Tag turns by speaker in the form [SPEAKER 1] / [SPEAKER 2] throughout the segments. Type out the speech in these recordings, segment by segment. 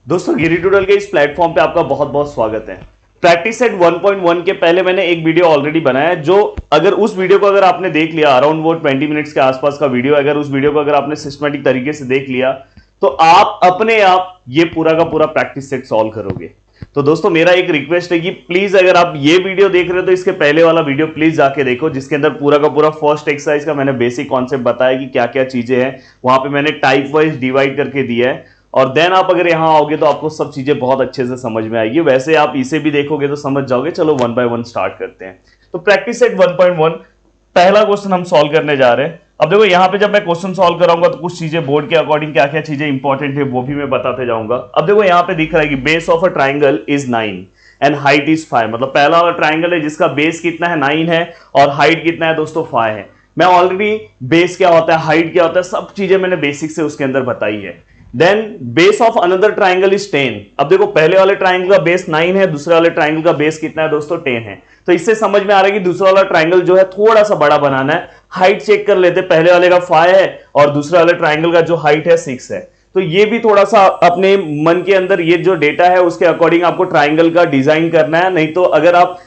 [SPEAKER 1] दोस्तों गिरी ट्यूटोरियल के इस प्लेटफॉर्म पे आपका बहुत बहुत स्वागत है। प्रैक्टिस सेट 1.1 के पहले मैंने एक वीडियो ऑलरेडी बनाया है, जो अगर उस वीडियो को अगर आपने देख लिया, अराउंड वो 20 मिनट्स के आसपास का वीडियो, अगर उस वीडियो को अगर आपने सिस्टमेटिक तरीके से देख लिया तो आप अपने आप ये पूरा का पूरा प्रैक्टिस सेट सॉल्व करोगे। तो दोस्तों मेरा एक रिक्वेस्ट है कि प्लीज अगर आप ये वीडियो देख रहे हो तो इसके पहले वाला वीडियो प्लीज जाके देखो, जिसके अंदर पूरा का पूरा फर्स्ट एक्सरसाइज का मैंने बेसिक कॉन्सेप्ट बताया कि क्या क्या चीजें हैं, वहां पे मैंने टाइप वाइज डिवाइड करके दिया है। और देन आप अगर यहां आओगे तो आपको सब चीजें बहुत अच्छे से समझ में आएगी। वैसे आप इसे भी देखोगे तो समझ जाओगे। चलो 1 बाय 1 स्टार्ट करते हैं। तो प्रैक्टिस सेट 1.1 पहला क्वेश्चन हम सॉल्व करने जा रहे हैं। अब देखो यहां पे जब मैं क्वेश्चन सॉल्व कराऊंगा तो कुछ चीजें बोर्ड के अकॉर्डिंग क्या क्या चीजें इंपॉर्टेंट है वो भी मैं बताते जाऊंगा। अब देखो यहां पे दिख रहा है कि base of a triangle is 9 and height is 5। मतलब पहला वाला ट्राइंगल है जिसका बेस कितना है 9 है और हाइट कितना है दोस्तों 5 है। मैं ऑलरेडी बेस क्या होता है, हाइट क्या होता है, सब चीजें मैंने बेसिक से उसके अंदर बताई है। Then base of another triangle is 10। अब देखो पहले वाले ट्राइंगल का बेस 9 है, दूसरे वाले ट्राइंगल का बेस कितना है दोस्तों 10 है। तो इससे समझ में आ रहा है कि दूसरा वाला ट्राइंगल जो है थोड़ा सा बड़ा बनाना है। हाइट चेक कर लेते, पहले वाले का 5 है और दूसरे वाले ट्राइंगल का जो हाइट है 6 है। तो ये भी थोड़ा सा अपने मन के अंदर ये जो डेटा है उसके अकॉर्डिंग आपको ट्राइंगल का डिजाइन करना है। नहीं तो अगर आप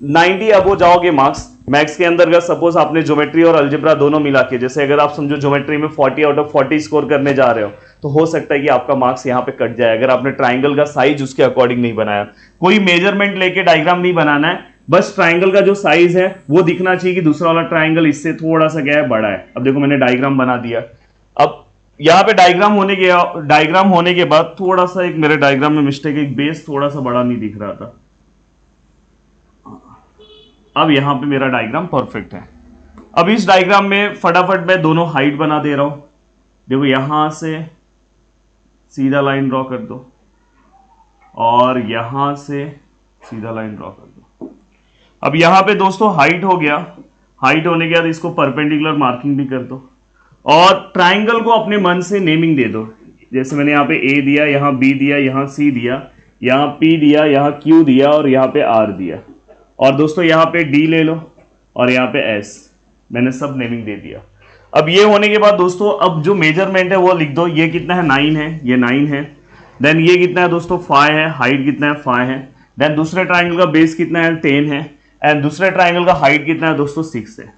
[SPEAKER 1] 90 अब हो जाओगे मार्क्स मैथ्स के अंदर, अगर सपोज आपने ज्योमेट्री और अलजेब्रा दोनों मिला के, जैसे अगर आप समझो ज्योमेट्री में 40 आउट ऑफ 40 स्कोर करने जा रहे हो तो हो सकता है कि आपका मार्क्स यहां पे कट जाए अगर आपने ट्राइंगल का साइज उसके अकॉर्डिंग नहीं बनाया। कोई मेजरमेंट लेके डायग्राम नहीं बनाना है, बस ट्राइंगल का जो साइज है वो दिखना चाहिए कि दूसरा वाला ट्राइंगल इससे थोड़ा सा क्या है बड़ा है। अब देखो मैंने डायग्राम बना दिया। अब यहाँ पे डायग्राम होने के बाद थोड़ा सा एक मेरे डायग्राम में मिस्टेक है, बेस थोड़ा सा बड़ा नहीं दिख रहा था। अब यहां पे मेरा डायग्राम परफेक्ट है। अब इस डायग्राम में फटाफट मैं दोनों हाइट बना दे रहा हूं। देखो यहां से सीधा लाइन ड्रॉ कर दो और यहां से सीधा लाइन ड्रॉ कर दो। अब यहां पे दोस्तों हाइट हो गया। हाइट होने के बाद इसको परपेंडिकुलर मार्किंग भी कर दो और ट्राइंगल को अपने मन से नेमिंग दे दो। जैसे मैंने यहाँ पे ए दिया, यहाँ बी दिया, यहाँ सी दिया, यहाँ पी दिया, यहाँ क्यू दिया और यहाँ पे आर दिया। और दोस्तों यहाँ पे डी ले लो और यहाँ पे एस, मैंने सब नेमिंग दे दिया। अब ये होने के बाद दोस्तों अब जो मेजरमेंट है वो लिख दो। ये कितना है 9 है, ये 9 है। देन ये कितना है दोस्तों 5 है, हाइट कितना है 5 है। देन दूसरे ट्राइंगल का बेस कितना है 10 है एंड दूसरे ट्राइंगल का हाइट कितना है दोस्तों 6 है।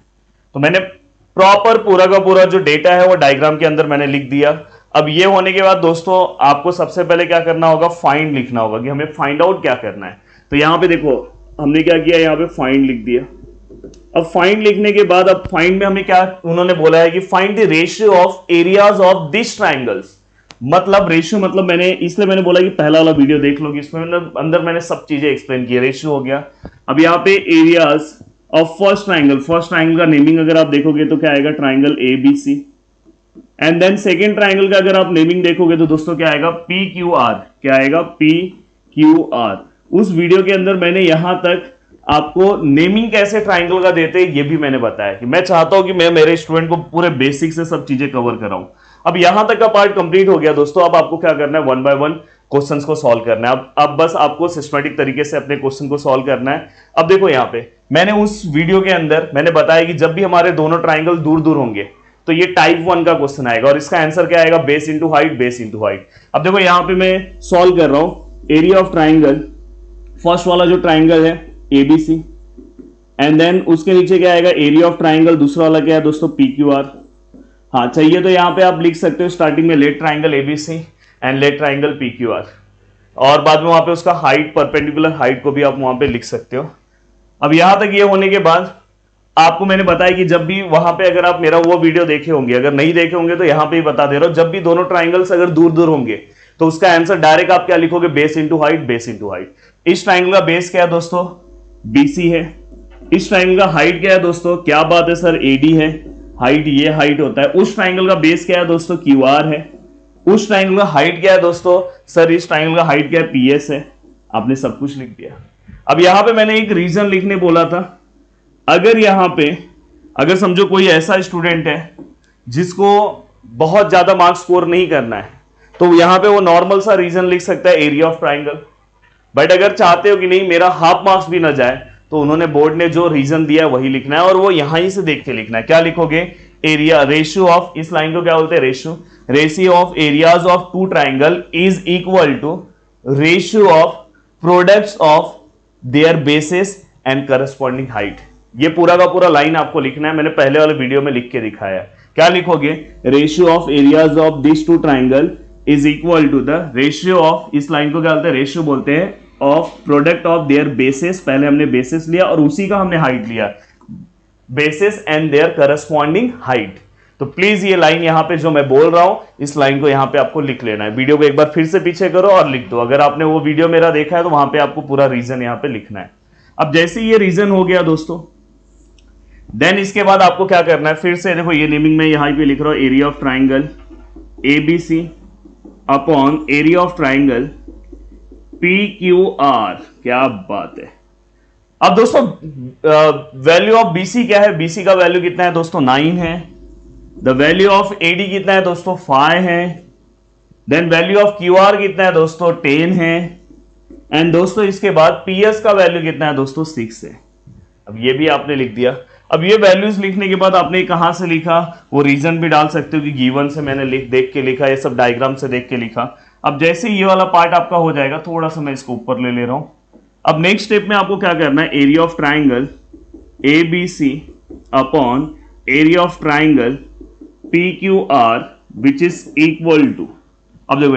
[SPEAKER 1] तो मैंने प्रॉपर पूरा का पूरा जो डेटा है वो डायग्राम के अंदर मैंने लिख दिया। अब ये होने के बाद दोस्तों आपको सबसे पहले क्या करना होगा, फाइंड लिखना होगा कि हमें फाइंड आउट क्या करना है। तो यहां पे देखो हमने क्या किया, यहाँ पे फाइंड लिख दिया। अब फाइंड लिखने के बाद अब फाइंड में हमें क्या उन्होंने बोला है कि find the ratio of areas of this triangles. मतलब रेशियो मतलब मैंने इसलिए मैंने बोला कि पहला वाला वीडियो देख लो कि इसमें अंदर मैंने सब चीजें एक्सप्लेन की। रेशियो हो गया। अब यहाँ पे एरियाज ऑफ फर्स्ट ट्राइंगल का नेमिंग अगर आप देखोगे तो क्या आएगा, triangle A B C. And then second triangle का अगर आप नेमिंग देखोगे तो दोस्तों क्या आएगा, पी क्यू आर। क्या आएगा, पी क्यू आर। उस वीडियो के अंदर मैंने यहां तक आपको नेमिंग कैसे ट्राइंगल का देते हैं ये भी मैंने बताया कि मैं चाहता हूं कि मैं मेरे स्टूडेंट को पूरे बेसिक से सब चीजें कवर कराऊं। अब यहां तक का पार्ट कंप्लीट हो गया दोस्तों। अब आपको क्या करना है, 1 बाय 1 क्वेश्चंस को सॉल्व करना है। अब बस आपको सिस्टमेटिक तरीके से अपने क्वेश्चन को सॉल्व करना है। अब देखो यहां पे मैंने उस वीडियो के अंदर मैंने बताया कि जब भी हमारे दोनों ट्राइंगल दूर दूर होंगे तो ये टाइप 1 का क्वेश्चन आएगा और इसका आंसर क्या आएगा, base into height, base into height. अब देखो यहां पे मैं सॉल्व कर रहा हूं एरिया ऑफ ट्राइंगल। फर्स्ट वाला जो ट्राइंगल है एबीसी एंड देन उसके नीचे क्या आएगा, एरिया ऑफ ट्राइंगल। दूसरा वाला क्या है दोस्तों, पी क्यू आर। हाँ चाहिए तो यहां पे आप लिख सकते हो स्टार्टिंग में let triangle ABC and let triangle P Q R, और बाद में वहां पे उसका हाइट, परपेंडिकुलर हाइट को भी आप वहां पे लिख सकते हो। अब यहां तक ये होने के बाद आपको मैंने बताया कि जब भी वहां पे अगर आप मेरा वो वीडियो देखे होंगे, अगर नहीं देखे होंगे तो यहां पे ही बता दे रहा हूं, जब भी दोनों ट्राइंगल्स अगर दूर दूर होंगे तो उसका आंसर डायरेक्ट आप क्या लिखोगे, base into height, base into height. इस ट्राइंगल का बेस क्या है दोस्तों, बीसी है। इस ट्राइंगल का हाइट क्या है दोस्तों, क्या बात है सर, एडी है। हाइट ये हाइट होता है। उस ट्राइंगल का बेस क्या है दोस्तों, क्यू आर है। उस ट्राइंगल का हाइट क्या है दोस्तों, सर इस ट्राइंगल का हाइट क्या है, पीएस है। आपने सब कुछ लिख दिया। अब यहां पे मैंने एक रीजन लिखने बोला था। अगर यहां पे अगर समझो कोई ऐसा स्टूडेंट है जिसको बहुत ज्यादा मार्क्स स्कोर नहीं करना है तो यहां पे वो नॉर्मल सा रीजन लिख सकता है, एरिया ऑफ ट्राइंगल। बट अगर चाहते हो कि नहीं मेरा हाफ मार्क्स भी ना जाए तो उन्होंने बोर्ड ने जो रीजन दिया है वही लिखना है और वो यहां ही से देख के लिखना है। क्या लिखोगे, एरिया, रेशियो ऑफ, इस लाइन को क्या बोलते हैं, ratio of areas of two triangle is equal to ratio of products of their bases and corresponding height. ये पूरा का पूरा लाइन आपको लिखना है, मैंने पहले वाले वीडियो में लिख के दिखाया है। क्या लिखोगे, ratio of areas of this two triangle is equal to the ratio of, इस लाइन को क्या बोलते हैं, रेशियो बोलते हैं, of product of their bases, पहले हमने बेसिस लिया और उसी का हमने हाइट लिया, basis and their corresponding height. तो प्लीज ये लाइन यहां पे जो मैं बोल रहा हूं, इस लाइन को यहां पे आपको लिख लेना है। वीडियो को एक बार फिर से पीछे करो और लिख दो। अगर आपने वो वीडियो मेरा देखा है तो वहां पे आपको पूरा रीजन यहां पे लिखना है। अब जैसे ये रीजन हो गया दोस्तों, देन इसके बाद आपको क्या करना है, फिर से देखो ये नेमिंग में यहां पे लिख रहा हूं, area of triangle ABC upon area of triangle PQR। क्या बात है। अब दोस्तों वैल्यू ऑफ BC क्या है, BC का वैल्यू कितना है दोस्तों, 9 है। द वैल्यू ऑफ AD कितना है दोस्तों, 5 है। देन वैल्यू ऑफ QR कितना है दोस्तों, 10 है। एंड दोस्तों इसके बाद PS का वैल्यू कितना है दोस्तों, 6 है। अब ये भी आपने लिख दिया। अब ये वैल्यूज लिखने के बाद आपने कहां से लिखा, वो रीजन भी डाल सकते हो कि गिवन से मैंने देख के लिखा, ये सब डायग्राम से देख के लिखा। अब जैसे ये वाला पार्ट आपका हो जाएगा, थोड़ा सा मैं इसको ऊपर ले रहा हूं। अब नेक्स्ट स्टेप में आपको क्या करना है, area of triangle ABC upon area of triangle PQR which is equal to, अब देखो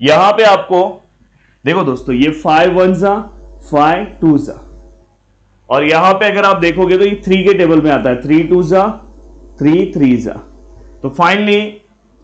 [SPEAKER 1] यहां पे आपको देखो दोस्तों, ये 5 1 जा 5 2 जा, और यहां पे अगर आप देखोगे तो ये 3 के टेबल में आता है, 3 2 जा 3 3 जा। तो फाइनली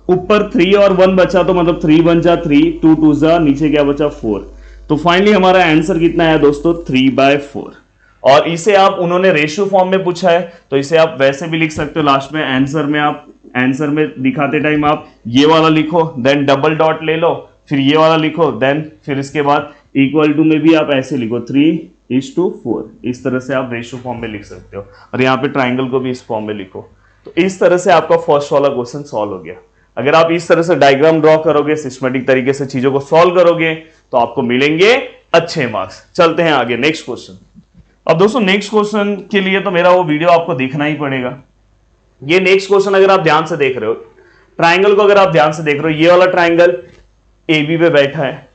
[SPEAKER 1] ऊपर 3 और 1 बचा, तो मतलब 3 1 जा 3, 2 2 जा, नीचे क्या बचा 4। तो फाइनली हमारा आंसर कितना है दोस्तों, 3/4। और इसे आप, उन्होंने रेशियो फॉर्म में पूछा है तो इसे आप वैसे भी लिख सकते हो। लास्ट में आंसर में आप, आंसर में दिखाते टाइम आप ये वाला लिखो, देन डबल डॉट ले लो, फिर ये वाला लिखो, देन फिर इसके बाद इक्वल टू में भी आप ऐसे लिखो 3:4। इस तरह से आप रेशियो फॉर्म में लिख सकते हो। और यहाँ पे ट्राइंगल को भी इस फॉर्म में लिखो। तो इस तरह से आपका फर्स्ट वाला क्वेश्चन सॉल्व हो गया। अगर आप इस तरह से डायग्राम ड्रॉ करोगे, सिस्टमेटिक तरीके से चीजों को सॉल्व करोगे, तो आपको मिलेंगे अच्छे मार्क्स। चलते हैं आगे, नेक्स्ट क्वेश्चन। अब दोस्तों नेक्स्ट क्वेश्चन के लिए तो मेरा वो वीडियो आपको देखना ही पड़ेगा। ये नेक्स्ट क्वेश्चन अगर आप ध्यान से देख रहे हो, ट्राइंगल को अगर आप ध्यान से देख रहे हो, ये वाला ट्राइंगल AB पे बैठा है,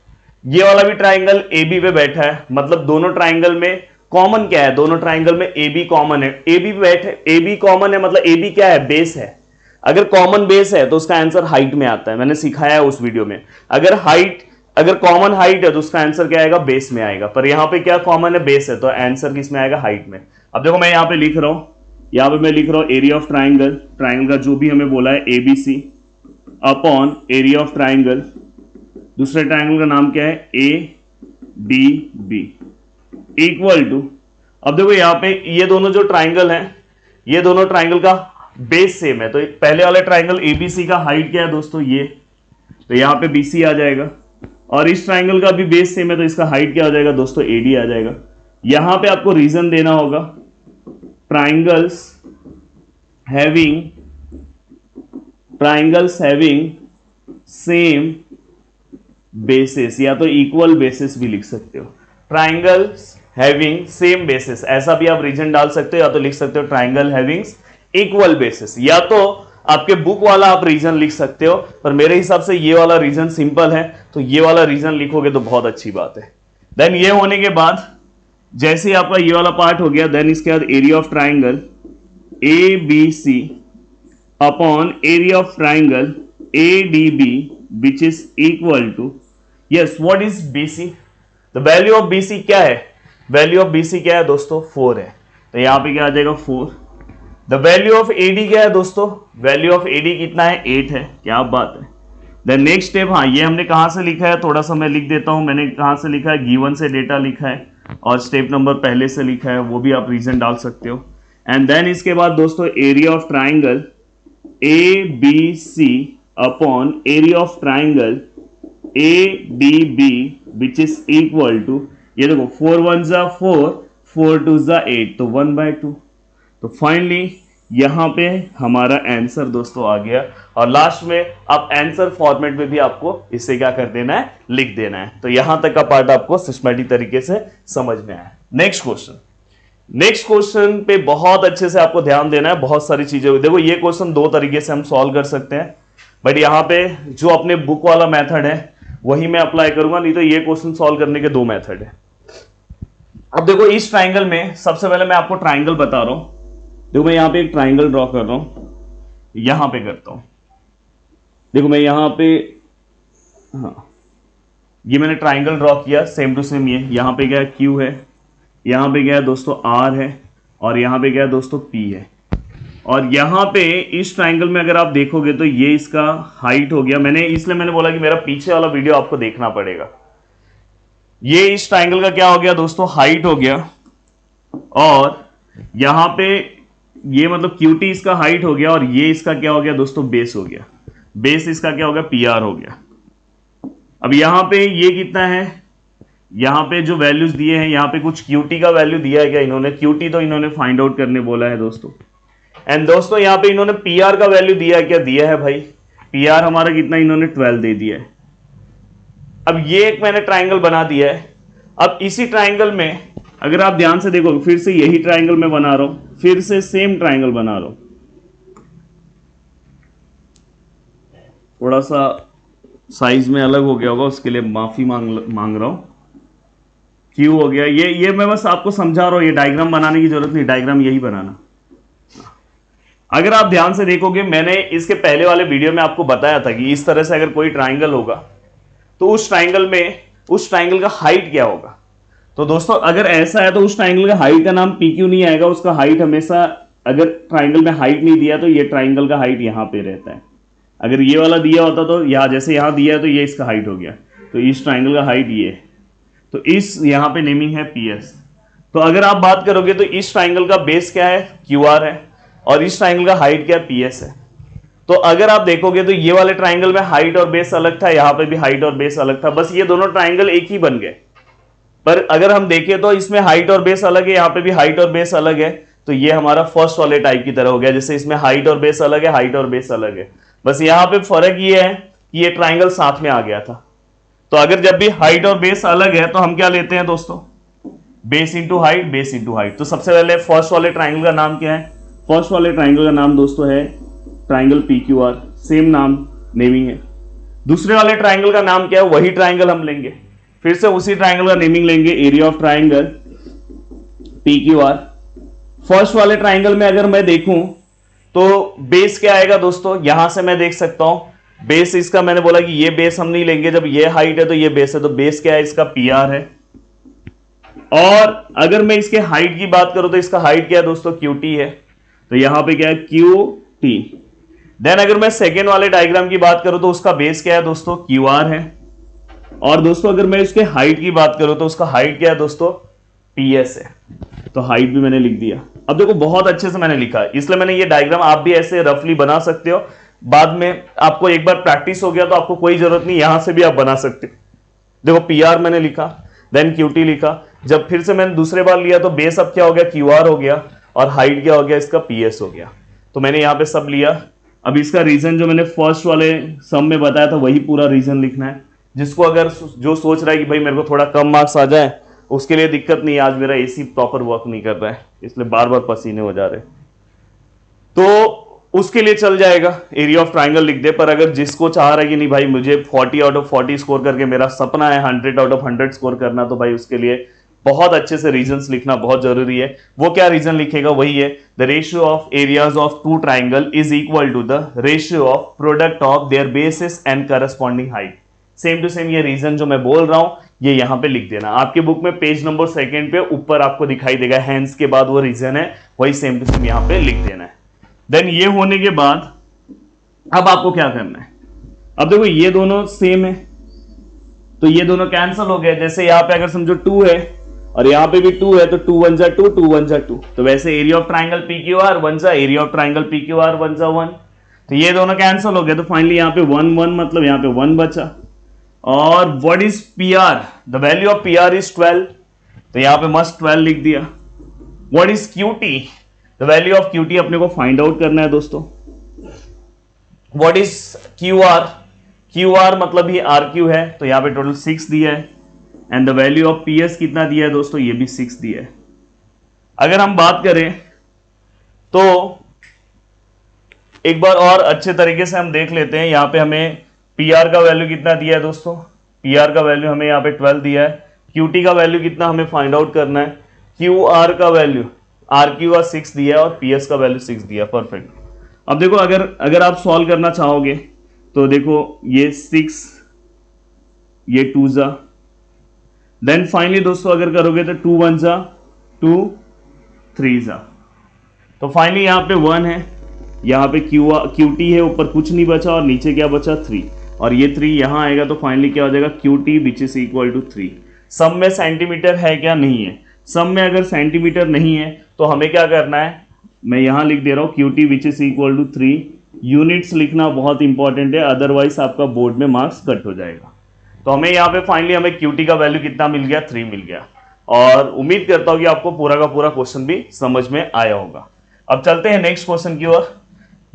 [SPEAKER 1] ये वाला भी ट्राइंगल AB पे बैठा है। मतलब दोनों ट्राइंगल में कॉमन क्या है, दोनों ट्राइंगल में AB कॉमन है। AB पे बैठे, AB कॉमन है, मतलब AB क्या है, बेस है। अगर कॉमन बेस है तो उसका आंसर हाइट में आता है, मैंने सिखाया है उस वीडियो में। अगर कॉमन हाइट है तो उसका आंसर क्या आएगा, बेस में आएगा। पर यहां पे क्या कॉमन है, बेस है, तो आंसर किस में आएगा, हाइट में। अब देखो मैं यहां पे लिख रहा हूं, यहां पे मैं लिख रहा हूं एरिया ऑफ ट्राइंगल, ट्राइंगल का जो भी हमें बोला है ABC upon area of triangle, दूसरे ट्राइंगल का नाम क्या है, ADB इक्वल टू, अब देखो यहां पे ये दोनों जो ट्राइंगल हैं, ये दोनों ट्राइंगल का बेस सेम है। तो पहले वाले ट्राइंगल ABC का हाइट क्या है दोस्तों, ये, तो यहां पे BC आ जाएगा। और इस ट्राइंगल का भी बेस सेम है, तो इसका हाइट क्या हो जाएगा दोस्तों, AD आ जाएगा। यहां पे आपको रीजन देना होगा, ट्राइंगल्स हैविंग सेम बेसिस, या तो इक्वल बेसिस भी लिख सकते हो। ट्राइंगल्स हैविंग सेम बेसिस, ऐसा भी आप रीजन डाल सकते हो, या तो लिख सकते हो ट्राइंगल हैविंग इक्वल बेसिस, या तो आपके बुक वाला आप रीजन लिख सकते हो। पर मेरे हिसाब से ये वाला रीजन सिंपल है, तो ये वाला रीजन लिखोगे तो बहुत अच्छी बात है। देन ये होने के बाद जैसे ही आपका ये वाला पार्ट हो गया, देन इसके बाद area of triangle ABC upon area of triangle ADB which is equal to, yes what is BC, the value of BC क्या है, वैल्यू ऑफ BC क्या है दोस्तों, 4 है। तो यहां पे क्या आ जाएगा 4। द वैल्यू ऑफ AD क्या है दोस्तों, वैल्यू ऑफ AD कितना है, 8 है। क्या बात है। देन नेक्स्ट स्टेप, हाँ ये हमने कहां से लिखा है, थोड़ा सा मैं लिख देता हूं। मैंने कहां से लिखा है, गिवन से डेटा लिखा है, और स्टेप नंबर पहले से लिखा है, वो भी आप रीजन डाल सकते हो। एंड देन इसके बाद दोस्तों area of triangle ABC upon area of triangle ADB which is equal to, ये देखो 4 1 जा 4, 4 2 जा 8, तो 1/2। तो फाइनली यहां पे हमारा आंसर दोस्तों आ गया। और लास्ट में आप आंसर फॉर्मेट में भी आपको इससे क्या कर देना है, लिख देना है। तो यहां तक का पार्ट आपको सिस्टमैटिक तरीके से समझ में आया। नेक्स्ट क्वेश्चन, नेक्स्ट क्वेश्चन पे बहुत अच्छे से आपको ध्यान देना है, बहुत सारी चीजें। देखो ये क्वेश्चन दो तरीके से हम सॉल्व कर सकते हैं, बट यहाँ पे जो अपने बुक वाला मेथड है वही मैं अप्लाई करूंगा, नहीं तो ये क्वेश्चन सॉल्व करने के दो मेथड है। अब देखो इस ट्राइंगल में सबसे पहले मैं आपको ट्राइंगल बता रहा हूं। देखो मैं यहाँ पे एक ट्राइंगल ड्रॉ कर रहा हूं, यहां पे करता हूं। देखो मैं यहां पे, हाँ ये मैंने ट्राइंगल ड्रॉ किया सेम टू सेम। ये यहां पे क्या है, Q है, यहां पे क्या है दोस्तों, R है, और यहां पे क्या है दोस्तों, P है। और यहां पे इस ट्राइंगल में अगर आप देखोगे तो ये इसका हाइट हो गया। इसलिए मैंने बोला कि मेरा पीछे वाला वीडियो आपको देखना पड़ेगा। ये इस ट्राइंगल का क्या हो गया दोस्तों, हाइट हो गया, और यहां पे ये मतलब QT इसका हाइट हो गया, और ये इसका क्या हो गया दोस्तों, बेस हो गया। बेस इसका क्या हो गया, PR हो गया। अब यहां पे ये कितना है, यहां पे जो वैल्यूज दिए हैं, यहां पे कुछ QT का वैल्यू दिया है क्या इन्होंने, QT तो इन्होंने फाइंड आउट करने बोला है दोस्तों। एंड दोस्तों यहां पे इन्होंने PR का वैल्यू दिया है क्या, दिया है भाई। PR हमारा कितना, इन्होंने 12 दे दिया है। अब ये एक मैंने ट्राइंगल बना दिया है। अब इसी ट्राइंगल में अगर आप ध्यान से देखो, फिर से यही ट्राइंगल मैं बना रहा हूं, फिर से सेम ट्राइंगल बना रहा हूं। थोड़ा सा साइज में अलग हो गया होगा, उसके लिए माफी मांग रहा हूं। क्यू हो गया, ये मैं बस आपको समझा रहा हूं, ये डायग्राम बनाने की जरूरत नहीं, डायग्राम यही बनाना। अगर आप ध्यान से देखोगे, मैंने इसके पहले वाले वीडियो में आपको बताया था कि इस तरह से अगर कोई ट्राइंगल होगा तो उस ट्राइंगल का हाइट क्या होगा। तो दोस्तों अगर ऐसा है तो उस ट्राइंगल का हाइट का नाम PQ नहीं आएगा, उसका हाइट हमेशा, अगर ट्राइंगल में हाइट नहीं दिया तो ये ट्राइंगल का हाइट यहां पे रहता है। अगर ये वाला दिया होता तो यहां, जैसे यहां दिया है तो ये इसका हाइट हो गया, तो इस ट्राइंगल का हाइट ये है, तो इस यहां पे नेमिंग है PS। तो अगर आप बात करोगे तो इस ट्राइंगल का बेस क्या है, QR है, और इस ट्राइंगल का हाइट क्या है, PS है। तो अगर आप देखोगे तो ये वाले ट्राइंगल में हाइट और बेस अलग था, यहां पे भी हाइट और बेस अलग था, बस ये दोनों ट्राइंगल एक ही बन गए। पर अगर हम देखें तो इसमें हाइट और बेस अलग है, यहां पे भी हाइट और बेस अलग है, तो ये हमारा फर्स्ट वाले टाइप की तरह हो गया, जैसे इसमें हाइट और बेस अलग है, हाइट और बेस अलग है। बस यहां पे फर्क ये है कि ये ट्राइंगल साथ में आ गया था। तो अगर जब भी हाइट और बेस अलग है तो हम क्या लेते हैं दोस्तों, base into height, base into height. तो सबसे पहले फर्स्ट वाले ट्राइंगल का नाम क्या है, फर्स्ट वाले ट्राइंगल का नाम दोस्तों है ट्राइंगल PQR, सेम नाम नेमिंग है। दूसरे वाले ट्राइंगल का नाम क्या है, वही ट्राइंगल हम लेंगे, फिर से उसी ट्राइंगल का नेमिंग लेंगे, area of triangle PQR। First वाले ट्राइंगल में अगर मैं देखूं तो बेस क्या आएगा दोस्तों, यहां से मैं देख सकता हूं बेस इसका, मैंने बोला कि ये बेस हम नहीं लेंगे, जब ये हाइट है तो ये बेस है, तो बेस क्या है इसका, PR है। और अगर मैं इसके हाइट की बात करूं तो इसका हाइट क्या है दोस्तों, QT है, तो यहां पे क्या है, QT। देन अगर मैं सेकेंड वाले डायग्राम की बात करूं तो उसका बेस क्या है दोस्तों, QR है। और दोस्तों अगर मैं इसके हाइट की बात करूं तो उसका हाइट क्या है दोस्तों, PS है। तो हाइट भी मैंने लिख दिया। अब देखो बहुत अच्छे से मैंने लिखा है, इसलिए मैंने ये डायग्राम, आप भी ऐसे रफली बना सकते हो, बाद में आपको एक बार प्रैक्टिस हो गया तो आपको कोई जरूरत नहीं, यहां से भी आप बना सकते हो। देखो PR मैंने लिखा, देन QT लिखा, जब फिर से मैंने दूसरे बार लिया तो बेस अब क्या हो गया, QR हो गया, और हाइट क्या हो गया इसका, PS हो गया। तो मैंने यहां पे सब लिया। अब इसका रीजन जो मैंने फर्स्ट वाले सम में बताया था वही पूरा रीजन लिखना है। जिसको अगर जो सोच रहा है कि भाई मेरे को थोड़ा कम मार्क्स आ जाए, उसके लिए दिक्कत नहीं है, आज मेरा AC प्रॉपर वर्क नहीं कर रहा है इसलिए बार बार पसीने हो जा रहे, तो उसके लिए चल जाएगा, एरिया ऑफ ट्राइंगल लिख दे। पर अगर जिसको चाह रहा है कि नहीं भाई मुझे 40 आउट ऑफ 40 स्कोर करके मेरा सपना है 100 आउट ऑफ 100 स्कोर करना, तो भाई उसके लिए बहुत अच्छे से रीजंस लिखना बहुत जरूरी है। वो क्या रीजन लिखेगा, वही है, the ratio of areas of two triangle is equal to the ratio of product of their bases and corresponding height. Same to same ये रीजन जो मैं बोल रहा हूं ये यहां पे लिख देना। आपके बुक में पेज नंबर 2 पे ऊपर आपको दिखाई देगा, हैंड्स के बाद वो रीजन है, वही सेम टू सेम यहां पे लिख देना है। देन ये होने के बाद अब आपको क्या करना है, अब देखो ये दोनों सेम है तो ये दोनों कैंसिल हो गए। जैसे यहां पे अगर समझो 2 है और यहां पे भी 2 है, तो 2 1 जा 2, 2 1 जा 2, तो वैसे एरिया ऑफ ट्राइंगल PQR 1 जा एरिया ऑफ ट्राइंगल PQR 1 जा 1, तो ये दोनों कैंसिल हो गए। तो फाइनली यहां पे 1 1 मतलब यहां पे 1 बचा। और what is PR, the value of PR is 12, तो यहां पे मस्ट 12 लिख दिया। What is QT, the value of QT अपने को फाइंड आउट करना है दोस्तों। व्हाट इज QR, QR मतलब ही RQ है, तो यहां पे टोटल 6 दिया है। And the value of PS कितना दिया है दोस्तों, ये भी 6 दिया है। अगर हम बात करें तो एक बार और अच्छे तरीके से हम देख लेते हैं। यहां पे हमें पी आर का वैल्यू कितना दिया है दोस्तों, पी आर का वैल्यू हमें यहाँ पे 12 दिया है। क्यू टी का वैल्यू कितना हमें फाइंड आउट करना है, क्यू आर का वैल्यू आर क्यू का 6 दिया है और पी एस का वैल्यू 6 दिया है। परफेक्ट। अब देखो अगर आप सॉल्व करना चाहोगे तो देखो ये 6, ये 2 जा, देन फाइनली दोस्तों अगर करोगे तो 2 1 जा 2 3 जा, तो फाइनली यहाँ पे 1 है, यहाँ पे क्यू टी है, ऊपर कुछ नहीं बचा और नीचे क्या बचा 3, और ये 3 यहाँ आएगा तो फाइनली क्या हो जाएगा Q T which is equal to 3। सम में सेंटीमीटर है क्या, नहीं है। सम में अगर सेंटीमीटर नहीं है तो हमें क्या करना है, मैं यहाँ लिख दे रहा हूँ Q T which is equal to 3। Units लिखना बहुत इंपॉर्टेंट है, अदरवाइज आपका बोर्ड में मार्क्स कट हो जाएगा। तो हमें यहाँ पे फाइनली हमें क्यू टी का वैल्यू कितना मिल गया, 3 मिल गया। और उम्मीद करता हूँ कि आपको पूरा का पूरा क्वेश्चन भी समझ में आया होगा। अब चलते हैं नेक्स्ट क्वेश्चन की ओर।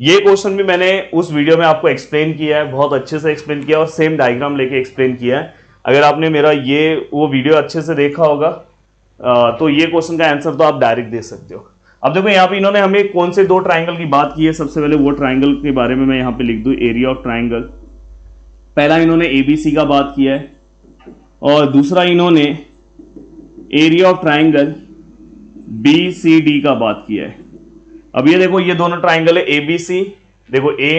[SPEAKER 1] ये क्वेश्चन भी मैंने उस वीडियो में आपको एक्सप्लेन किया है, बहुत अच्छे से एक्सप्लेन किया और सेम डायग्राम लेके एक्सप्लेन किया है। अगर आपने मेरा वो वीडियो अच्छे से देखा होगा तो ये क्वेश्चन का आंसर तो आप डायरेक्ट दे सकते हो। अब देखो यहाँ पे इन्होंने हमें कौन से 2 ट्राइंगल की बात की है, सबसे पहले वो ट्राइंगल के बारे में मैं यहाँ पे लिख दूं, एरिया ऑफ ट्राइंगल। पहला इन्होंने एबीसी का बात किया है और दूसरा इन्होंने एरिया ऑफ ट्राइंगल बीसीडी का बात किया है। अब ये देखो ये दोनों ट्राइंगल है एबीसी, देखो ए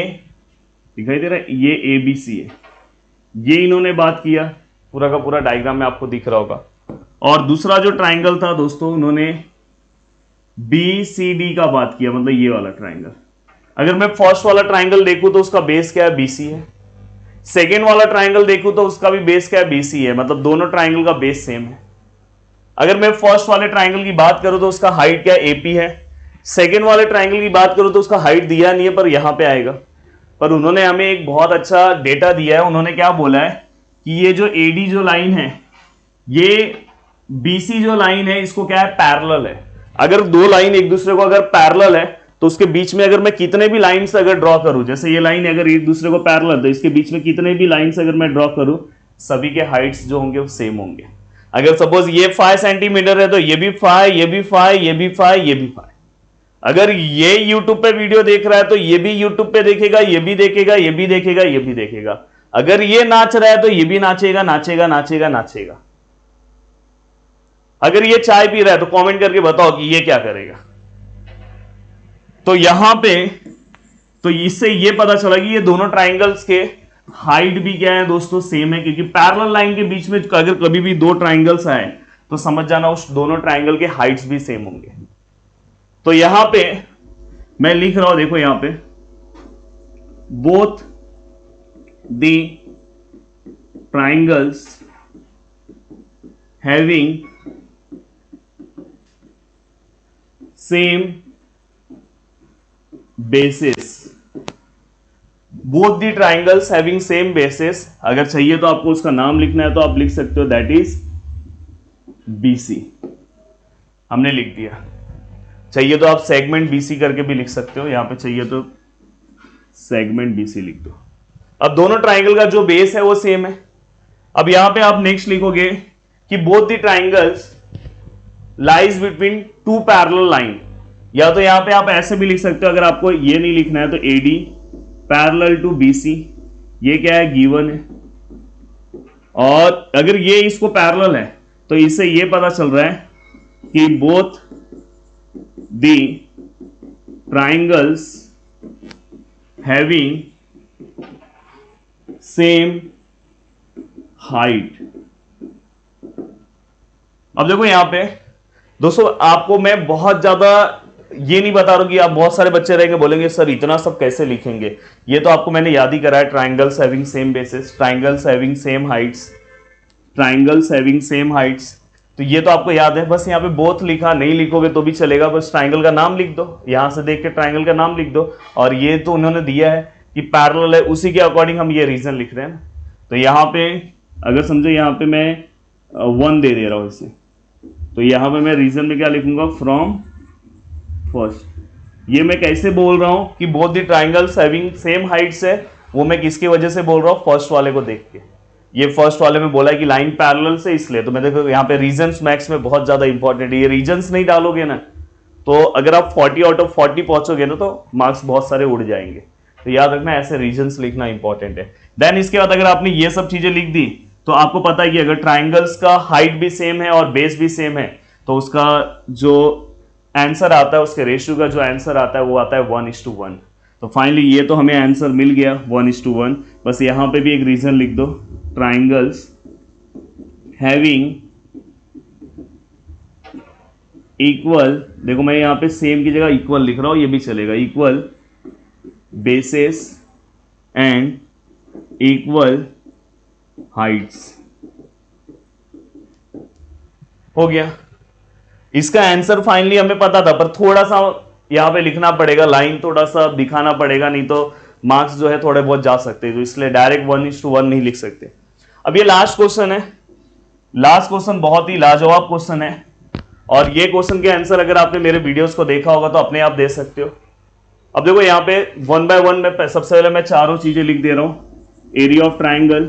[SPEAKER 1] दिखाई दे रहा है, ये एबीसी है, ये इन्होंने बात किया, पूरा का पूरा डायग्राम में आपको दिख रहा होगा। और दूसरा जो ट्राइंगल था दोस्तों उन्होंने बीसीडी का बात किया, मतलब ये वाला ट्राइंगल। अगर मैं फर्स्ट वाला ट्राइंगल देखूं तो उसका बेस क्या है, बीसी है। सेकेंड वाला ट्राइंगल देखूं तो उसका भी बेस क्या है, बीसी है, मतलब दोनों ट्राइंगल का बेस सेम है। अगर मैं फर्स्ट वाले ट्राइंगल की बात करूं तो उसका हाइट क्या है, एपी है। सेकेंड वाले ट्राइंगल की बात करूं तो उसका हाइट दिया नहीं है पर यहां पे आएगा। पर उन्होंने हमें एक बहुत अच्छा डेटा दिया है, उन्होंने क्या बोला है कि ये जो एडी जो लाइन है, ये बीसी जो लाइन है, इसको क्या है, पैरेलल है। अगर 2 लाइन एक दूसरे को अगर पैरेलल है तो उसके बीच में अगर मैं कितने भी लाइंस अगर ड्रॉ करूं, जैसे ये लाइन अगर एक दूसरे को पैरेलल, तो इसके बीच में कितने भी लाइंस अगर मैं ड्रॉ करूं, सभी के हाइट्स जो होंगे वो सेम होंगे। अगर सपोज ये 5 सेंटीमीटर है तो ये भी 5, ये भी 5, ये भी 5, ये भी 5। अगर ये YouTube पे वीडियो देख रहा है तो ये भी YouTube पे देखेगा, ये भी देखेगा, ये भी देखेगा, ये भी देखेगा। अगर ये नाच रहा है तो ये भी नाचेगा, नाचेगा, नाचेगा, नाचेगा। अगर ये चाय पी रहा है तो कमेंट करके बताओ कि ये क्या करेगा। तो यहां पे तो इससे ये पता चला कि ये दोनों ट्राइंगल्स के हाइट भी क्या है दोस्तों, सेम है, क्योंकि पैरेलल लाइन के बीच में अगर कभी भी 2 ट्राइंगल्स आए तो समझ जाना उस दोनों ट्राइंगल के हाइट्स भी सेम होंगे। तो यहां पे मैं लिख रहा हूं, देखो यहां पे both the triangles having same basis, both the triangles having same basis. अगर चाहिए तो आपको उसका नाम लिखना है तो आप लिख सकते हो, दैट इज बीसी। हमने लिख दिया। चाहिए तो आप सेगमेंट बीसी करके भी लिख सकते हो, यहां पे चाहिए तो सेगमेंट बीसी लिख दो। अब दोनों ट्राइंगल का जो बेस है वो सेम है। अब यहां पे आप नेक्स्ट लिखोगे कि both the triangles lies between 2 parallel line, या तो यहां पे आप ऐसे भी लिख सकते हो, अगर आपको ये नहीं लिखना है तो एडी पैरेलल टू बीसी, ये क्या है, गिवन है। और अगर ये इसको पैरेलल है तो इससे ये पता चल रहा है कि both the triangles having same height. अब देखो यहां पे दोस्तों आपको मैं बहुत ज्यादा ये नहीं बता रहा हूं कि आप बहुत सारे बच्चे रहेंगे बोलेंगे सर इतना सब कैसे लिखेंगे। ये तो आपको मैंने याद ही कराया, triangles having same basis, triangles having same Heights, triangles having same Heights, तो ये तो आपको याद है। बस यहाँ पे बोथ लिखा, नहीं लिखोगे तो भी चलेगा, बस ट्राइंगल का नाम लिख दो, यहां से देख के ट्राइंगल का नाम लिख दो। और ये तो उन्होंने दिया है कि पैरेलल है, उसी के अकॉर्डिंग हम ये रीजन लिख रहे हैं ना। तो यहाँ पे अगर समझो यहाँ पे मैं 1 दे रहा हूं इसे, तो यहां पे मैं रीजन में क्या लिखूंगा, फ्रॉम फर्स्ट। ये मैं कैसे बोल रहा हूं कि both the triangles having same Heights है, वो मैं किसकी वजह से बोल रहा हूं, फर्स्ट वाले को देख के। ये फर्स्ट वाले में बोला है कि लाइन पैरेलल से, इसलिए। तो मैं देखो यहाँ पे रीजंस मैथ्स में बहुत ज्यादा इंपॉर्टेंट है, ये रीजंस नहीं डालोगे ना तो अगर आप 40 आउट ऑफ 40 पहुंचोगे ना तो मार्क्स बहुत सारे उड़ जाएंगे। तो याद रखना ऐसे रीजंस लिखना इंपॉर्टेंट है। देन इसके बाद अगर आपने ये सब चीजें लिख दी तो आपको पता है कि अगर ट्राइंगल्स का हाइट भी सेम है और बेस भी सेम है तो उसका जो आंसर आता है, उसके रेशियो का जो आंसर आता है वो आता है 1:1। तो फाइनली ये तो हमें आंसर मिल गया 1:1। बस यहां पे भी एक रीजन लिख दो, ट्राइंगल्स हैविंग इक्वल, देखो मैं यहां पे सेम की जगह इक्वल लिख रहा हूं, ये भी चलेगा, equal basis and equal Heights. हो गया। इसका आंसर फाइनली हमें पता था, पर थोड़ा सा यहां पे लिखना पड़ेगा, लाइन थोड़ा सा दिखाना पड़ेगा, नहीं तो मार्क्स जो है थोड़े बहुत जा सकते हैं। तो इसलिए डायरेक्ट 1:1 नहीं लिख सकते। अब ये लास्ट क्वेश्चन है। लास्ट क्वेश्चन बहुत ही लाजवाब क्वेश्चन है, और ये क्वेश्चन के आंसर अगर आपने मेरे वीडियोस को देखा होगा तो अपने आप दे सकते हो। अब देखो यहाँ पे 1 by 1 में सबसे पहले मैं चारों चीजें लिख दे रहा हूं। Area of triangle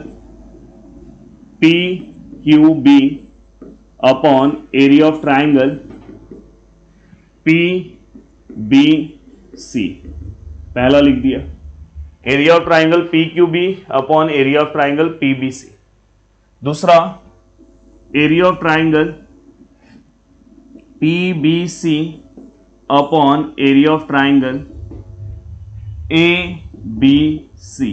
[SPEAKER 1] P Q B upon area of triangle P B C, पहला लिख दिया। Area of triangle P Q B upon area of triangle P B C. दूसरा, area of triangle P B C upon area of triangle A B C.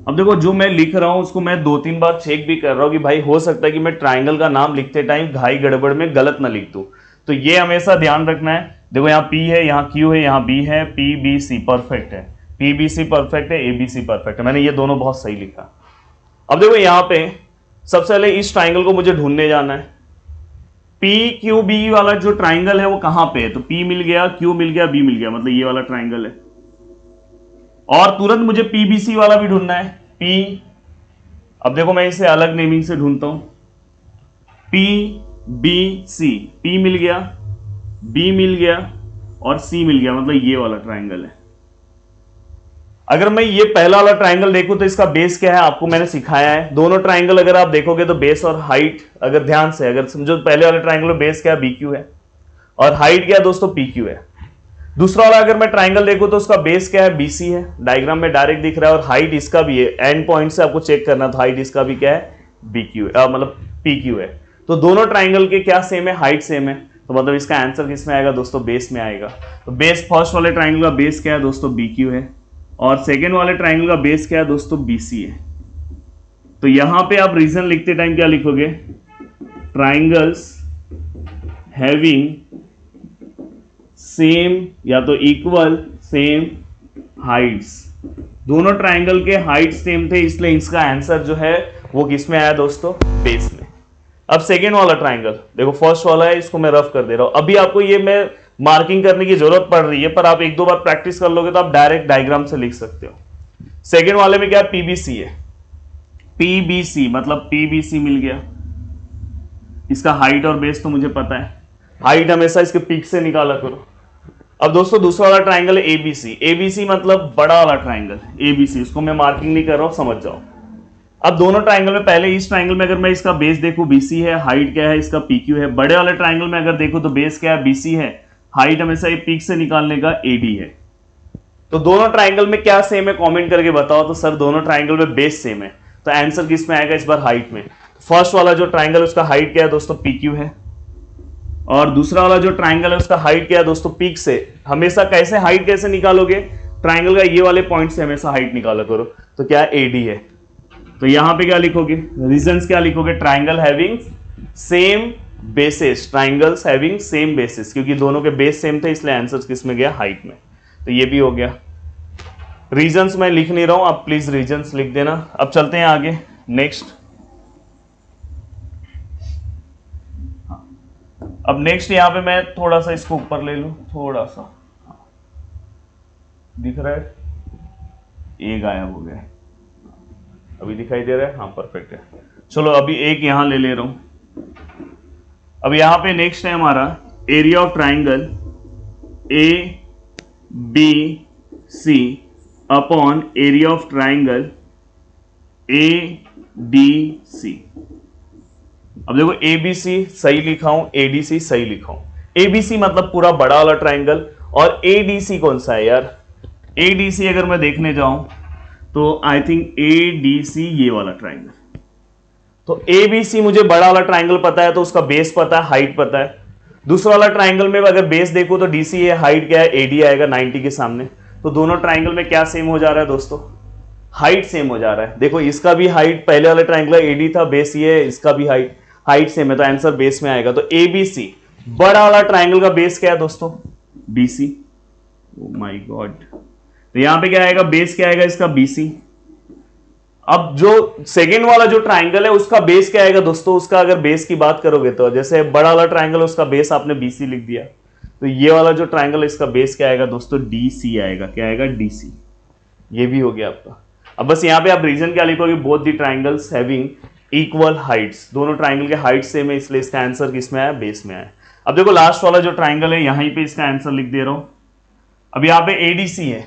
[SPEAKER 1] अब देखो जो मैं लिख रहा हूं उसको मैं 2-3 बार चेक भी कर रहा हूं कि भाई हो सकता है कि मैं ट्राइंगल का नाम लिखते टाइम घाई गड़बड़ में गलत ना लिख दूं। तो ये हमेशा ध्यान रखना है। देखो यहाँ P है, यहाँ Q है, यहाँ B है, P B C परफेक्ट है, P B C परफेक्ट है, A B C परफेक्ट है। मैंने ये दोनों बहुत सही लिखा। अब देखो यहाँ पे सबसे पहले इस ट्राइंगल को मुझे ढूंढने जाना है। P Q B वाला जो ट्राइंगल है वो कहां पे है? तो P मिल गया, Q मिल गया, B मिल गया, मतलब ये वाला ट्राइंगल है। और तुरंत मुझे PBC वाला भी ढूंढना है। P, अब देखो मैं इसे अलग नेमिंग से ढूंढता हूं। PBC, P मिल गया, B मिल गया और C मिल गया, मतलब ये वाला ट्राइंगल है। अगर मैं ये पहला वाला ट्राइंगल देखूं तो इसका बेस क्या है आपको मैंने सिखाया है। दोनों ट्राइंगल अगर आप देखोगे तो बेस और हाइट अगर ध्यान से अगर समझो, पहले वाले ट्राइंगल में बेस क्या है? BQ है, और हाइट क्या है दोस्तों? PQ है। दूसरा वाला अगर मैं ट्राइंगल देखूं तो उसका बेस क्या है? BC है, डायग्राम में डायरेक्ट दिख रहा है, और हाइट इसका भी है, एंड पॉइंट से आपको चेक करना था, हाइट इसका भी क्या है? BQ मतलब PQ है। तो दोनों ट्राइंगल के क्या सेम है? हाइट सेम है। तो मतलब इसका आंसर किस में आएगा दोस्तों? बेस में आएगा। तो बेस, फर्स्ट वाले ट्राइंगल का बेस क्या है दोस्तों? BQ है, और सेकेंड वाले ट्राइंगल का बेस क्या है दोस्तों? BC है। तो यहां पे आप रीजन लिखते टाइम क्या लिखोगे? ट्राइंगल्स हैविंग सेम या तो इक्वल सेम हाइट्स। दोनों ट्राइंगल के हाइट सेम थे, इसलिए इसका आंसर जो है वो किस में आया दोस्तों? बेस में। अब सेकेंड वाला ट्राइंगल देखो, फर्स्ट वाला है, इसको मैं रफ कर दे रहा हूं। अभी आपको ये मैं मार्किंग करने की जरूरत पड़ रही है, पर आप 1-2 बार प्रैक्टिस कर लोगे तो आप डायरेक्ट डायग्राम से लिख सकते हो। सेकेंड वाले में क्या? PBC है, PBC मतलब PBC मिल गया। इसका हाइट और बेस तो मुझे पता है, हाइट हमेशा इसके पीक से निकाला करो। अब दोस्तों दूसरा वाला ट्राइंगल है ABC। ABC मतलब बड़ा वाला ट्राइंगल ABC, इसको मैं मार्किंग नहीं कर रहा हूं, समझ जाओ। अब दोनों ट्राइंगल में, पहले इस ट्राइंगल में अगर मैं इसका बेस देखूं BC है, हाइट क्या है? इसका PQ है। बड़े वाले ट्राइंगल में अगर देखूं तो बेस क्या है? BC है, हाइट हमेशा ये पीक से निकालने का AD है। तो दोनों ट्राइंगल में क्या सेम है? कमेंट करके बताओ। तो सर दोनों ट्राइंगल में बेस सेम है, तो आंसर किस में आएगा इस बार? हाइट में। फर्स्ट वाला जो ट्राइंगल उसका हाइट क्या है दोस्तों? PQ है, और दूसरा वाला जो ट्राइंगल है उसका हाइट क्या है दोस्तों? पीक से। हमेशा कैसे हाइट कैसे निकालोगे? ट्राइंगल का ये वाले पॉइंट से हमेशा हाइट निकाला करो। तो क्या AD है। तो यहां पे क्या लिखोगे? रीजंस क्या लिखोगे? Triangle having same basis, triangles having same basis, क्योंकि दोनों के बेस सेम थे इसलिए आंसर किस में गया? हाइट में। तो ये भी हो गया। रीजंस मैं लिख नहीं रहा हूं, आप प्लीज रीजंस लिख देना। अब चलते हैं आगे, नेक्स्ट। अब नेक्स्ट यहां पे मैं थोड़ा सा इसको ऊपर ले लूं, थोड़ा सा दिख रहा है, ये गायब हो गया, अभी दिखाई दे रहा है? हाँ परफेक्ट है। चलो अभी एक यहां ले ले रहा हूं। अब यहां पे नेक्स्ट है हमारा area of triangle ABC upon area of triangle ADC। अब देखो ABC सही लिखा हूं, ADC सही लिखा हूं। एबीसी मतलब पूरा बड़ा वाला ट्राइंगल, और एडीसी कौन सा है यार? एडीसी अगर मैं देखने जाऊं तो आई थिंक एडीसी ये वाला ट्राइंगल। तो एबीसी मुझे बड़ा वाला ट्राइंगल पता है, तो उसका बेस पता है, हाइट पता है। दूसरा वाला ट्राइंगल में अगर बेस देखो तो डीसी है, हाइट क्या है, एडी आएगा 90 के सामने। तो दोनों ट्राइंगल में क्या सेम हो जा रहा है दोस्तों? हाइट सेम हो जा रहा है। देखो इसका भी हाइट, पहले वाला ट्राइंगल एडी था, बेस ये है, इसका भी हाइट सेम है, तो आंसर बेस में आएगा। तो एबीसी बड़ा वाला ट्राइंगल का बेस क्या है दोस्तों? बीसी। ओ माय गॉड, तो यहां पे क्या आएगा? बेस क्या आएगा इसका? बीसी। अब जो सेकेंड वाला जो ट्राइंगल है उसका बेस क्या आएगा दोस्तों? उसका अगर बेस की बात करोगे तो जैसे बड़ा वाला ट्राइंगल उसका बेस आपने बीसी लिख दिया, तो ये वाला जो ट्राइंगल है इसका बेस क्या आएगा दोस्तों? डीसी आएगा। क्या आएगा? डीसी। ये भी हो गया आपका। अब बस यहां पे आप रीजन क्या लिखोगे? Both the triangles having equal Heights, दोनों ट्राइंगल के हाइट सेम है, इसलिए इसका आंसर किस में आया? बेस में आया। अब देखो लास्ट वाला जो ट्राइंगल है यहीं पे इसका आंसर लिख दे रहा हूं। अब यहां पे एडीसी है,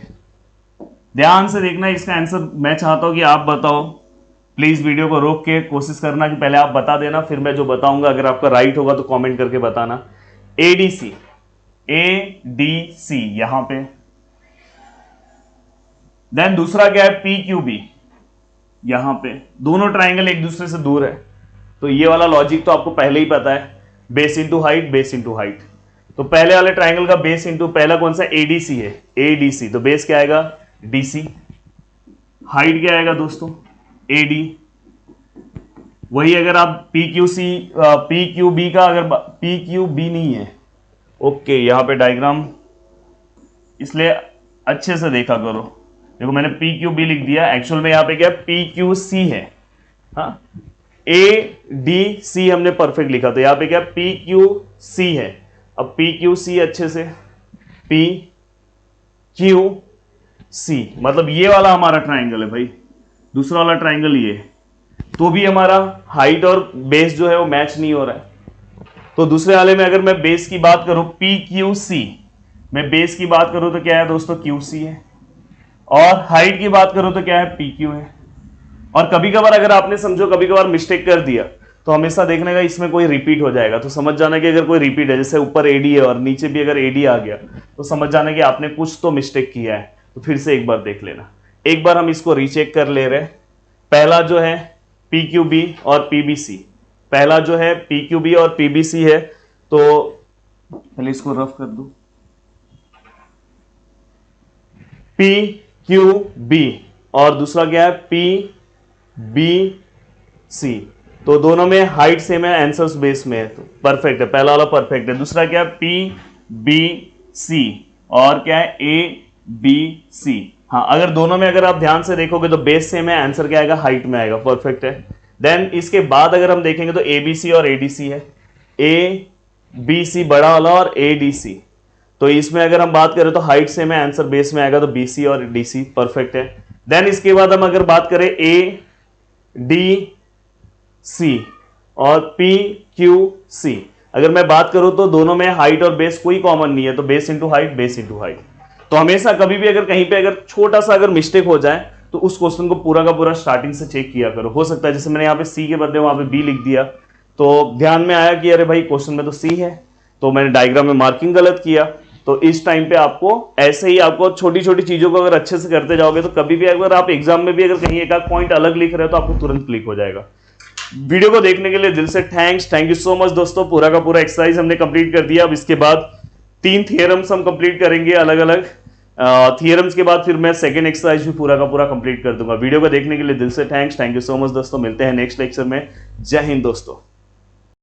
[SPEAKER 1] ध्यान से देखना इसका आंसर। मैं चाहता हूं कि आप बताओ, प्लीज वीडियो को रोक के कोशिश करना कि पहले आप बता देना, फिर मैं जो बताऊंगा अगर आपका राइट होगा तो कमेंट करके बताना। एडीसी, एडीसी यहां पे। देन दूसरा क्या है? पीक्यूबी, यहां पे। दोनों ट्राइंगल एक दूसरे से दूर है, तो ये वाला लॉजिक तो आपको पहले ही पता है, base into height, base into height. तो पहले वाले ट्राइंगल का बेस इंटू पहला कौन सा? एडीसी है, एडीसी, तो बेस क्या आएगा? डीसी। हाइट क्या आएगा दोस्तों? एडी। वही अगर आप पीक्यूसी, पीक्यूबी का अगर पीक्यूबी नहीं है, ओके, यहां पे डायग्राम इसलिए अच्छे से देखा करो। देखो मैंने पीक्यूबी लिख दिया, एक्चुअल में यहां पे क्या? पीक्यूसी है। हाँ, ए डी सी हमने परफेक्ट लिखा, तो यहां पे क्या? पीक्यूसी है। अब पीक्यूसी अच्छे से, पी क्यू सी, मतलब ये वाला हमारा ट्राइंगल है भाई, दूसरा वाला ट्राइंगल ये, तो भी हमारा हाइट और बेस जो है वो मैच नहीं हो रहा है। तो दूसरे वाले में अगर मैं बेस की बात करूं, पी क्यू सी, मैं बेस की बात करूं तो क्या है दोस्तों? क्यू सी है। और हाइट की बात करूं तो क्या है? पी क्यू है। और कभी कभार अगर आपने समझो कभी कभार मिस्टेक कर दिया, तो हमेशा देखने का इसमें कोई रिपीट हो जाएगा, तो समझ जाना कि अगर कोई रिपीट है, जैसे ऊपर एडी है और नीचे भी अगर एडी आ गया, तो समझ जाना कि आपने कुछ तो मिस्टेक किया है। तो फिर से एक बार देख लेना। एक बार हम इसको रीचेक कर ले रहे। पहला जो है पीक्यूबी और पीबीसी, पहला जो है पीक्यूबी और पीबीसी है, तो पहले इसको रफ कर दो। पी क्यू बी और दूसरा क्या है? पी बी सी, तो दोनों में हाइट सेम है, आंसर्स बेस में है, तो परफेक्ट है, पहला वाला परफेक्ट है। दूसरा क्या है? पी बी सी और क्या है? A B C. हाँ, अगर दोनों में अगर आप ध्यान से देखोगे तो बेस सेम है, आंसर क्या आएगा? हाइट में आएगा, परफेक्ट है। देन इसके बाद अगर हम देखेंगे तो एबीसी और एडीसी है, ए बी सी बड़ा वाला और एडीसी, तो इसमें अगर हम बात करें तो हाइट सेम है, आंसर बेस में आएगा, तो बीसी और डीसी परफेक्ट है। देन इसके बाद हम अगर बात करें ए डी सी और पी क्यू सी, अगर मैं बात करूं तो दोनों में हाइट और बेस कोई कॉमन नहीं है, तो base into height, base into height. तो हमेशा कभी भी अगर कहीं पे अगर छोटा सा अगर मिस्टेक हो जाए तो उस क्वेश्चन को पूरा का पूरा स्टार्टिंग से चेक किया करो। हो सकता है जैसे मैंने यहाँ पे सी के बदले वहां पे बी लिख दिया, तो ध्यान में आया कि अरे भाई क्वेश्चन में तो सी है, तो मैंने डायग्राम में मार्किंग गलत किया। तो इस टाइम पे आपको ऐसे ही आपको छोटी छोटी चीजों को अगर अच्छे से करते जाओगे तो कभी भी अगर आप एग्जाम में भी अगर कहीं एक आध पॉइंट अलग लिख रहे हो तो आपको तुरंत क्लिक हो जाएगा। वीडियो को देखने के लिए दिल से थैंक यू सो मच दोस्तों। पूरा का पूरा एक्सरसाइज हमने कंप्लीट कर दिया। अब इसके बाद 3 थियरम्स हम कंप्लीट करेंगे अलग अलग। थियरम्स के बाद फिर मैं सेकंड एक्सरसाइज भी पूरा का पूरा कंप्लीट कर दूंगा। वीडियो को देखने के लिए दिल से थैंक यू सो मच दोस्तों। मिलते हैं नेक्स्ट लेक्चर में। जय हिंद दोस्तों।